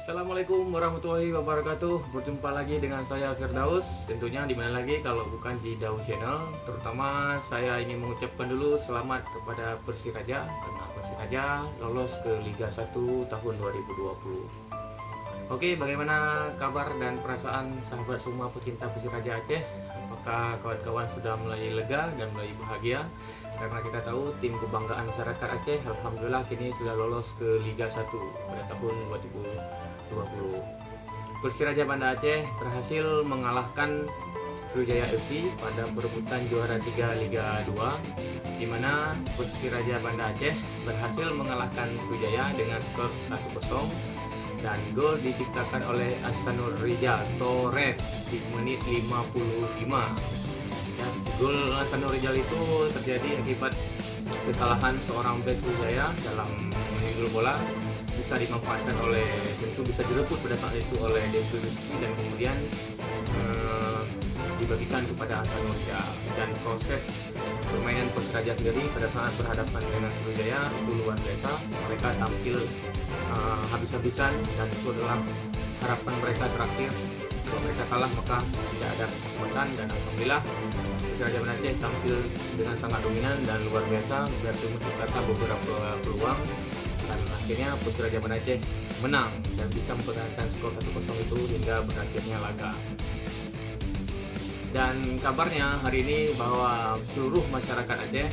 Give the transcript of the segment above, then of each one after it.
Assalamualaikum warahmatullahi wabarakatuh. Berjumpa lagi dengan saya Firdaus. Tentunya di mana lagi kalau bukan di Daun Channel. Terutama saya ingin mengucapkan dulu selamat kepada Persiraja karena Persiraja lolos ke Liga 1 tahun 2020. Oke, bagaimana kabar dan perasaan sahabat semua pecinta Persiraja Aceh? Apakah kawan-kawan sudah mulai lega dan mulai bahagia? Karena kita tahu tim kebanggaan masyarakat Aceh alhamdulillah kini sudah lolos ke Liga 1 pada tahun 2020. Persiraja Banda Aceh berhasil mengalahkan Sriwijaya FC pada perebutan juara 3 Liga 2, di mana Persiraja Banda Aceh berhasil mengalahkan Sriwijaya dengan skor 1-0 dan gol diciptakan oleh Ahsanul Rijal Torres di menit 55. Ya, gol Ahsanul Rijal itu terjadi akibat kesalahan seorang bek Sriwijaya dalam menyenggol bola, bisa dimanfaatkan oleh, tentu bisa direbut pada saat itu oleh Devi Rizky dan kemudian dibagikan kepada Ahsanul Rijal. Dan proses permainan Persiraja sendiri pada saat berhadapan dengan Sriwijaya itu luar biasa. Mereka tampil habis-habisan dan itu adalah harapan mereka terakhir. Kalau mereka kalah maka tidak ada kesempatan, dan alhamdulillah Persiraja Banda Aceh tampil dengan sangat dominan dan luar biasa, berhasil menciptakan beberapa peluang dan akhirnya Persiraja Banda Aceh menang dan bisa mempertahankan skor 1-0 itu hingga berakhirnya laga. Dan kabarnya hari ini bahwa seluruh masyarakat Aceh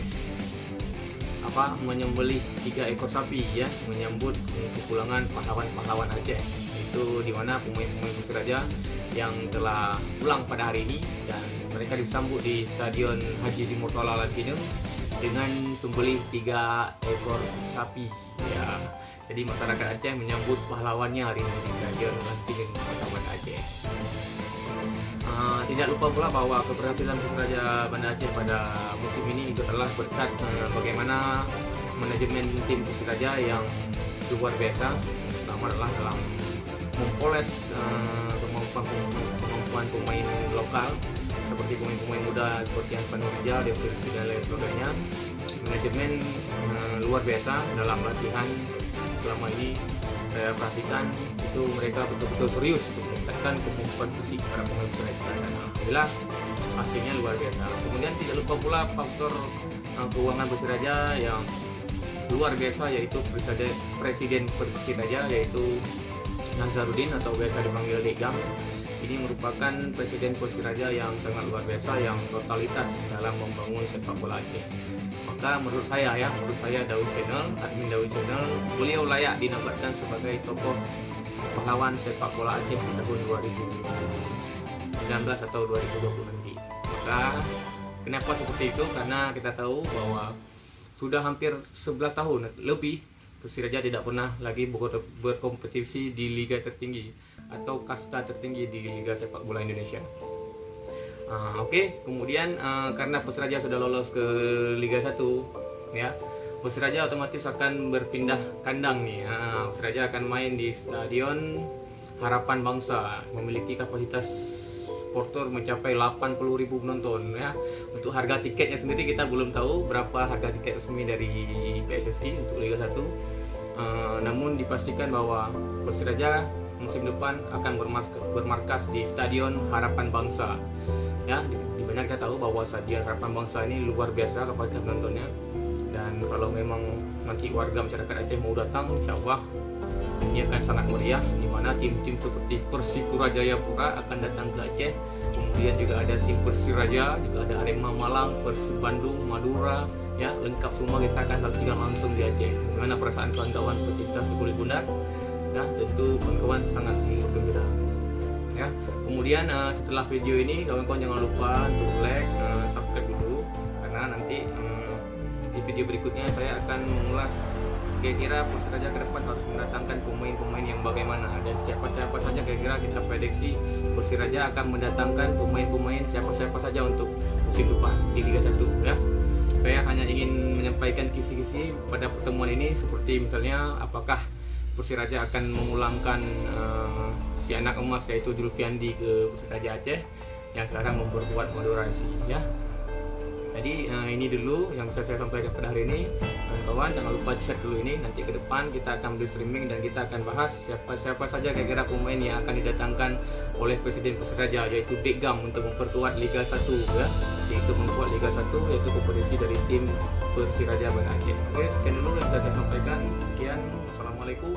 menyembelih 3 ekor sapi ya, menyambut kepulangan pahlawan-pahlawan Aceh. Itu di mana pemain-pemain Persiraja yang telah pulang pada hari ini, dan mereka disambut di Stadion Haji Murtala Lantinum dengan sembelih 3 ekor sapi ya. Jadi masyarakat Aceh menyambut pahlawannya hari ini di Stadion Lantinum Kota Banda Aceh. Tidak lupa pula bahwa keberhasilan Persiraja Banda Aceh pada musim ini itu adalah berkat bagaimana manajemen tim Persiraja yang luar biasa, pertama adalah dalam mempoles kemampuan pemain lokal seperti pemain-pemain muda seperti Ahsanul Rijal, Devi Rizky dan lain sebagainya. Manajemen luar biasa dalam latihan selama ini. Saya perhatikan itu mereka betul-betul serius untuk meningkatkan kemampuan fisik para pemain Persiraja, dan alhamdulillah hasilnya luar biasa. Kemudian tidak lupa pula faktor keuangan Persiraja yang luar biasa, yaitu Presiden Persiraja yaitu Nazarudin atau biasa dipanggil Degam. Ini merupakan Presiden Persiraja yang sangat luar biasa, yang totalitas dalam membangun sepak bola Aceh. Maka menurut saya Daun Channel, admin Daun Channel, beliau layak dinobatkan sebagai tokoh pahlawan sepak bola Aceh di tahun 2019 atau 2020 nanti. Maka kenapa seperti itu? Karena kita tahu bahwa sudah hampir 11 tahun lebih Persiraja tidak pernah lagi berkompetisi di liga tertinggi atau kasta tertinggi di Liga Sepak Bola Indonesia. Oke, kemudian karena Persiraja sudah lolos ke Liga 1 ya, Persiraja otomatis akan berpindah kandang nih. Persiraja akan main di Stadion Harapan Bangsa, memiliki kapasitas supporter mencapai 80.000 penonton ya. Untuk harga tiketnya sendiri kita belum tahu berapa harga tiket resmi dari PSSI untuk Liga 1. Namun dipastikan bahwa Persiraja musim depan akan bermarkas di Stadion Harapan Bangsa ya. Di mana kita tahu bahwa Stadion Harapan Bangsa ini luar biasa kapasitas penontonnya, dan kalau memang nanti warga masyarakat Aceh mau datang, insya Allah ini akan sangat meriah, di mana tim-tim seperti Persipura Jayapura akan datang ke Aceh. Kemudian juga ada tim Persiraja, juga ada Arema Malang, Persib Bandung, Madura ya, lengkap semua kita akan saksikan langsung di Aceh. Bagaimana perasaan kawan-kawan pecinta suku Bundar? Ya, tentu kawan-kawan sangat bergembira ya. Kemudian setelah video ini kawan-kawan jangan lupa untuk like, subscribe dulu, karena nanti di video berikutnya saya akan mengulas kira-kira Persiraja ke depan harus mendatangkan pemain-pemain yang bagaimana, dan siapa-siapa saja kira-kira kita prediksi Persiraja akan mendatangkan pemain-pemain siapa-siapa saja untuk musim depan di Liga 1 ya. Saya hanya ingin menyampaikan kisi-kisi pada pertemuan ini, seperti misalnya apakah Persiraja akan memulangkan si anak emas yaitu Julfiandi ke Persiraja Aceh yang sekarang memperkuat Madura FC ya. Jadi ini dulu yang bisa saya sampaikan pada hari ini. Kawan, jangan lupa chat dulu ini. Nanti ke depan kita akan beri streaming dan kita akan bahas siapa saja kira-kira pemain yang akan didatangkan oleh Presiden Persiraja, yaitu Bekgam, untuk memperkuat Liga 1 ya. Yaitu membuat Liga 1 yaitu kompetisi dari tim Persiraja Banda Aceh. Oke, sekian dulu yang bisa saya sampaikan. Sekian, wassalamualaikum.